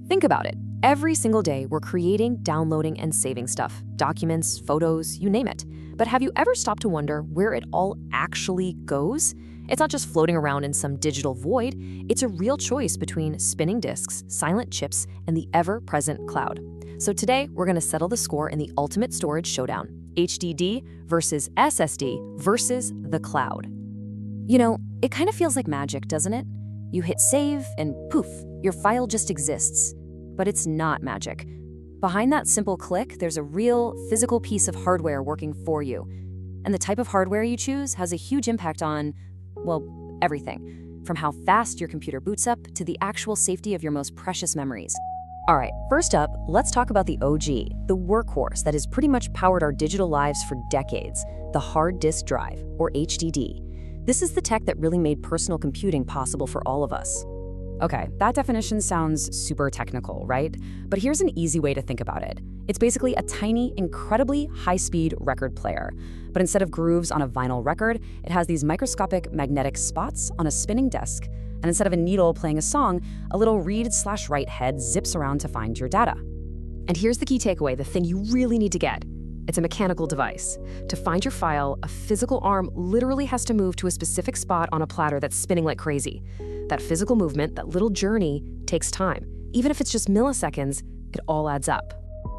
Think about it. Every single day, we're creating, downloading, and saving stuff. Documents, photos, you name it. But have you ever stopped to wonder where it all actually goes? It's not just floating around in some digital void. It's a real choice between spinning disks, silent chips, and the ever-present cloud. So today, we're going to settle the score in the ultimate storage showdown. HDD versus SSD versus the cloud. You know, it kind of feels like magic, doesn't it? You hit save and poof, your file just exists. But it's not magic. Behind that simple click, there's a real physical piece of hardware working for you. And the type of hardware you choose has a huge impact on, well, everything. From how fast your computer boots up to the actual safety of your most precious memories. All right, first up, let's talk about the OG, the workhorse that has pretty much powered our digital lives for decades, the hard disk drive, or HDD. This is the tech that really made personal computing possible for all of us. Okay, that definition sounds super technical, right? But here's an easy way to think about it. It's basically a tiny, incredibly high-speed record player. But instead of grooves on a vinyl record, it has these microscopic magnetic spots on a spinning disk. And instead of a needle playing a song, a little read/write head zips around to find your data. And here's the key takeaway, the thing you really need to get. It's a mechanical device. To find your file, a physical arm literally has to move to a specific spot on a platter that's spinning like crazy. That physical movement, that little journey, takes time. Even if it's just milliseconds, it all adds up.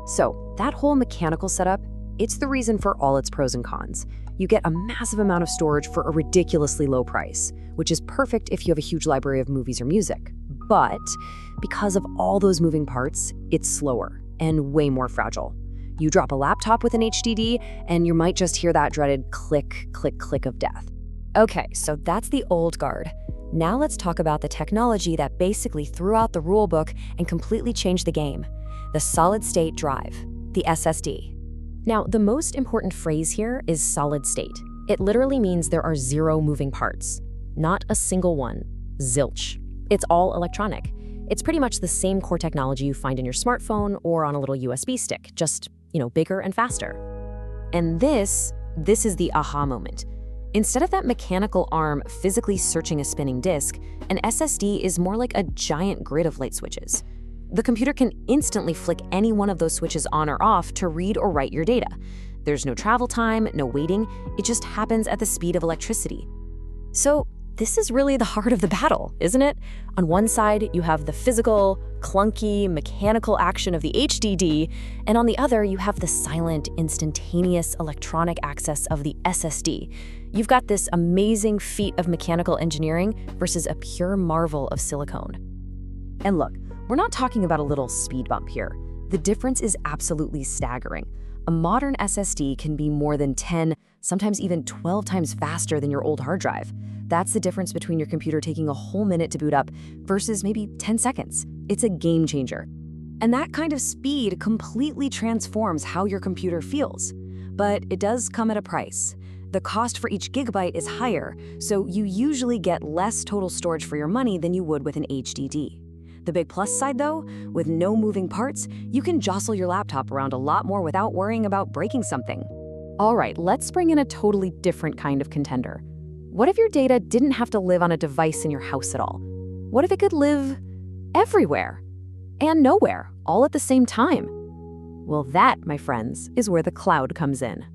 So that whole mechanical setup, it's the reason for all its pros and cons. You get a massive amount of storage for a ridiculously low price, which is perfect if you have a huge library of movies or music. But because of all those moving parts, it's slower and way more fragile. You drop a laptop with an HDD, and you might just hear that dreaded click, click, click of death. Okay, so that's the old guard. Now let's talk about the technology that basically threw out the rulebook and completely changed the game. The solid-state drive, the SSD. Now, the most important phrase here is solid state. It literally means there are zero moving parts. Not a single one. Zilch. It's all electronic. It's pretty much the same core technology you find in your smartphone or on a little USB stick, just, bigger and faster. And this is the aha moment. Instead of that mechanical arm physically searching a spinning disk, an SSD is more like a giant grid of light switches. The computer can instantly flick any one of those switches on or off to read or write your data. There's no travel time, no waiting, it just happens at the speed of electricity. So this is really the heart of the battle, isn't it? On one side, you have the physical, clunky, mechanical action of the HDD, and on the other, you have the silent, instantaneous electronic access of the SSD. You've got this amazing feat of mechanical engineering versus a pure marvel of silicone. And look, we're not talking about a little speed bump here. The difference is absolutely staggering. A modern SSD can be more than 10, sometimes even 12 times faster than your old hard drive. That's the difference between your computer taking a whole minute to boot up versus maybe 10 seconds. It's a game changer. And that kind of speed completely transforms how your computer feels. But it does come at a price. The cost for each gigabyte is higher, so you usually get less total storage for your money than you would with an HDD. The big plus side though, with no moving parts, you can jostle your laptop around a lot more without worrying about breaking something. All right, let's bring in a totally different kind of contender. What if your data didn't have to live on a device in your house at all? What if it could live everywhere and nowhere, all at the same time? Well, that, my friends, is where the cloud comes in.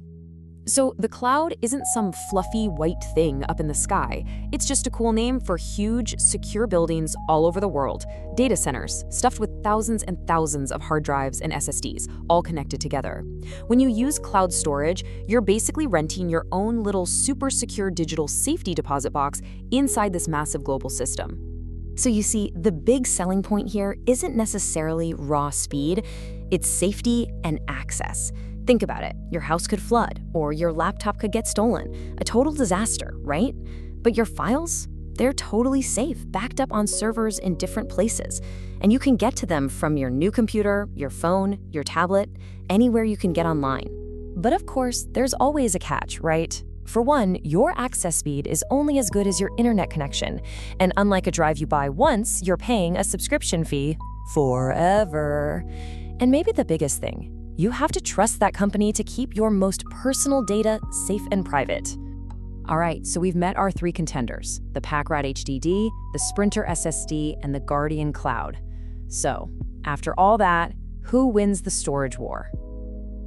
So the cloud isn't some fluffy white thing up in the sky. It's just a cool name for huge, secure buildings all over the world, data centers stuffed with thousands and thousands of hard drives and SSDs, all connected together. When you use cloud storage, you're basically renting your own little super secure digital safety deposit box inside this massive global system. So you see, the big selling point here isn't necessarily raw speed, it's safety and access. Think about it. Your house could flood, or your laptop could get stolen. A total disaster, right? But your files? They're totally safe, backed up on servers in different places. And you can get to them from your new computer, your phone, your tablet, anywhere you can get online. But of course, there's always a catch, right? For one, your access speed is only as good as your internet connection. And unlike a drive you buy once, you're paying a subscription fee forever. And maybe the biggest thing, you have to trust that company to keep your most personal data safe and private. All right, so we've met our three contenders, the Packrat HDD, the Sprinter SSD, and the Guardian Cloud. So, After all that, who wins the storage war?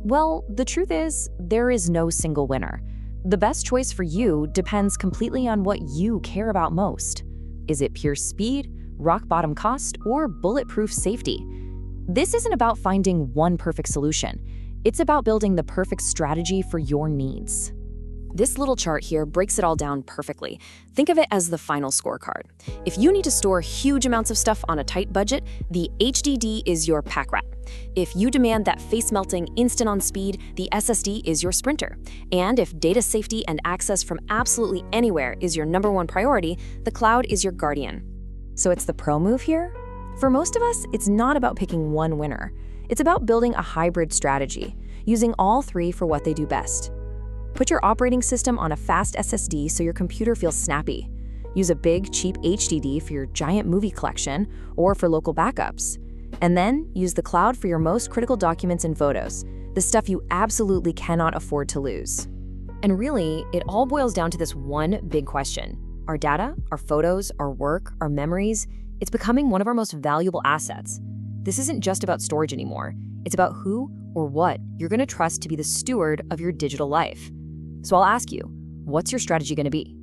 Well, the truth is, there is no single winner. The best choice for you depends completely on what you care about most. Is it pure speed, rock-bottom cost, or bulletproof safety? This isn't about finding one perfect solution. It's about building the perfect strategy for your needs. This little chart here breaks it all down perfectly. Think of it as the final scorecard. If you need to store huge amounts of stuff on a tight budget, the HDD is your pack rat. If you demand that face-melting, instant-on speed, the SSD is your sprinter. And if data safety and access from absolutely anywhere is your #1 priority, the cloud is your guardian. So it's the pro move here? For most of us, it's not about picking one winner. It's about building a hybrid strategy, using all three for what they do best. Put your operating system on a fast SSD so your computer feels snappy. Use a big, cheap HDD for your giant movie collection or for local backups. And then use the cloud for your most critical documents and photos, the stuff you absolutely cannot afford to lose. And really, it all boils down to this one big question. Our data, our photos, our work, our memories, it's becoming one of our most valuable assets. This isn't just about storage anymore. It's about who or what you're going to trust to be the steward of your digital life. So I'll ask you, what's your strategy going to be?